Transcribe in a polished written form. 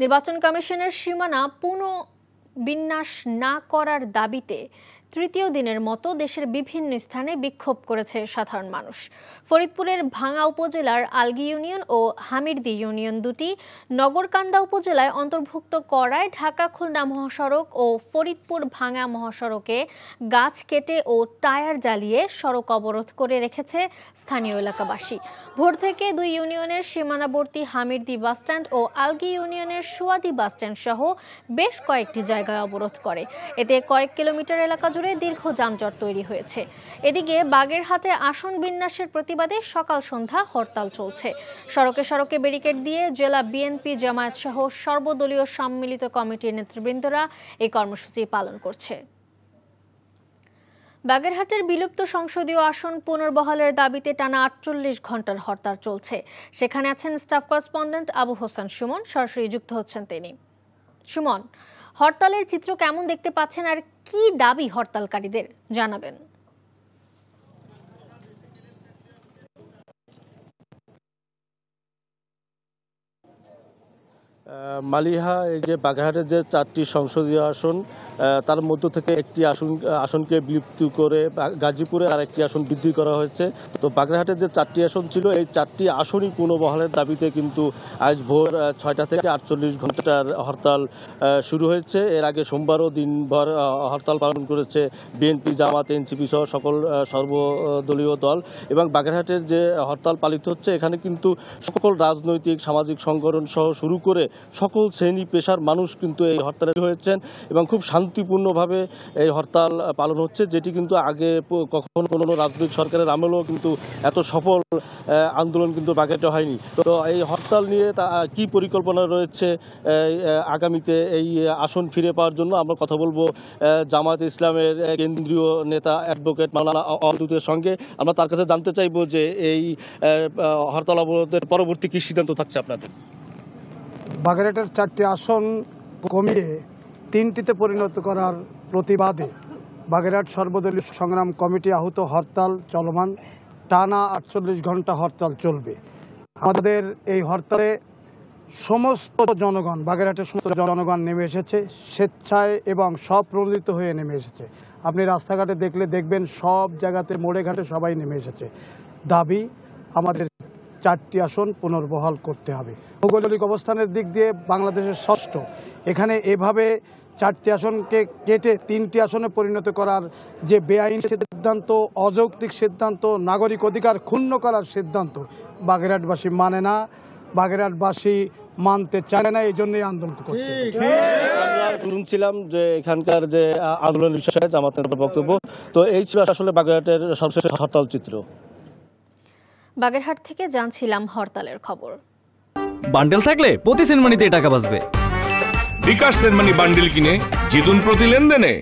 নির্বাচন কমিশনের সীমানা পুনর্বিন্যাস না করার দাবিতে তৃতীয় দিনের মতো দেশের বিভিন্ন স্থানে বিক্ষোভ করেছে সাধারণ মানুষ। ফরিদপুরের ভাঙ্গা উপজেলার আলগী ইউনিয়ন ও হামিরদী ইউনিয়ন দুটি নগরকান্দা উপজেলায় অন্তর্ভুক্ত করায় ঢাকা-খুলনা মহাসড়ক ও ফরিদপুর ভাঙ্গা মহাসড়কে গাছ কেটে ও টায়ার জ্বালিয়ে সড়ক অবরোধ করে রেখেছে স্থানীয় এলাকাবাসী। ভোর থেকে দুই ইউনিয়নের সীমানাবর্তী হামিরদী বাসস্ট্যান্ড ও আলগী ইউনিয়নের সুয়াদি বাসস্ট্যান্ড সহ বেশ কয়েকটি জায়গায় অবরোধ করে। এতে কয়েক কিলোমিটার এলাকা জুড়ে দীর্ঘ যানজট তৈরি হয়েছে। এদিকে বাগেরহাটে আসন বিন্যাসের প্রতিবাদে সকাল সন্ধ্যা হরতাল চলছে। সড়কে সড়কে ব্যারিকেড দিয়ে জেলা বিএনপি জামায়াত সহ সর্বদলীয় সম্মিলিত কমিটির নেতৃবৃন্দরা এই কর্মসূচি পালন করছে। বাগেরহাটের বিলুপ্ত সংসদীয় আসন পুনর্বহালের দাবিতে টানা ৪৮ ঘন্টার হরতাল চলছে। সেখানে আছেন স্টাফ করেসপন্ডেন্ট আবু হোসেন সুমন, সরাসরি যুক্ত হচ্ছেন তিনি। সুমন, হরতালের চিত্র কেমন দেখতে পাচ্ছেন আর কি দাবি হরতালকারীদের জানাবেন? মালিহা, এই যে বাগেরহাটের যে ৪টি সংসদীয় আসন, তার মধ্য থেকে একটি আসনকে বিলুপ্ত করে গাজীপুরে আর একটি আসন বৃদ্ধি করা হয়েছে। তো বাগেরহাটের যে ৪টি আসন ছিল, এই ৪টি আসনই পুনর্বহালের দাবিতে কিন্তু আজ ভোর ৬টা থেকে ৪৮ ঘন্টার হরতাল শুরু হয়েছে। এর আগে সোমবারও দিনভর হরতাল পালন করেছে বিএনপি, জামাত, এনসিপি সহ সকল সর্বদলীয় দল। এবং বাগেরহাটের যে হরতাল পালিত হচ্ছে, এখানে কিন্তু সকল রাজনৈতিক সামাজিক সংগঠন সহ শুরু করে সকল শ্রেণী পেশার মানুষ কিন্তু এই হরতালে হয়েছেন এবং খুব শান্তিপূর্ণভাবে এই হরতাল পালন হচ্ছে, যেটি কিন্তু আগে কখনো কোনো রাজনৈতিক সরকারের আমলেও কিন্তু এত সফল আন্দোলন কিন্তু বাগেরহাটে হয়নি। তো এই হরতাল নিয়ে কি পরিকল্পনা রয়েছে আগামীতে এই আসন ফিরে পাওয়ার জন্য, আমরা কথা বলবো জামায়াত ইসলামের কেন্দ্রীয় নেতা অ্যাডভোকেট মাওলানা অদূতের সঙ্গে। আমরা তার কাছে জানতে চাইবো যে এই হরতাল অবরোধের পরবর্তী কী সিদ্ধান্ত থাকছে আপনাদের। বাগেরহাটের ৪টি আসন কমিয়ে ৩টিতে পরিণত করার প্রতিবাদে বাগেরহাট সর্বদলীয় সংগ্রাম কমিটি আহত হরতাল চলমান। টানা ৪৮ ঘন্টা হরতাল চলবে। আমাদের এই হরতালে সমস্ত জনগণ, বাগেরহাটের সমস্ত জনগণ নেমে এসেছে, স্বেচ্ছায় এবং স্বপ্রণোদিত হয়ে নেমে এসেছে। আপনি রাস্তাঘাটে দেখলে দেখবেন সব জায়গাতে মোড়ে ঘাটে সবাই নেমে এসেছে। দাবি, আমাদের ৪টি আসন পুনর্বহাল করতে হবে। ভৌগোলিক অবস্থানের দিক দিয়ে বাংলাদেশের ষষ্ঠ। এখানে এভাবে ৪টি আসনকে কেটে ৩টি আসনে পরিণত করার যে বেআইনি সিদ্ধান্ত, অযৌক্তিক সিদ্ধান্ত, নাগরিক অধিকার ক্ষুণ্ণ করার সিদ্ধান্ত বাগেরহাটবাসী মানে না, বাগেরহাটবাসী মানতে চায় না, এই জন্যই আন্দোলন করছে। আমরা শুনছিলাম যে এখানকার যে আন্দোলন বিষয়ে জামাতের বক্তব্য। তো এই ছিল আসলে বাগেরহাটের সবশেষ হরতাল চিত্র। বাগেরহাট থেকে জানছিলাম হরতালের খবর। বান্ডেল থাকলে প্রতি সেনমানিতে টাকা বাঁচবে। বিকাশ সেনমানি বান্ডেল কিনে জিতুন প্রতি লেনদেনে।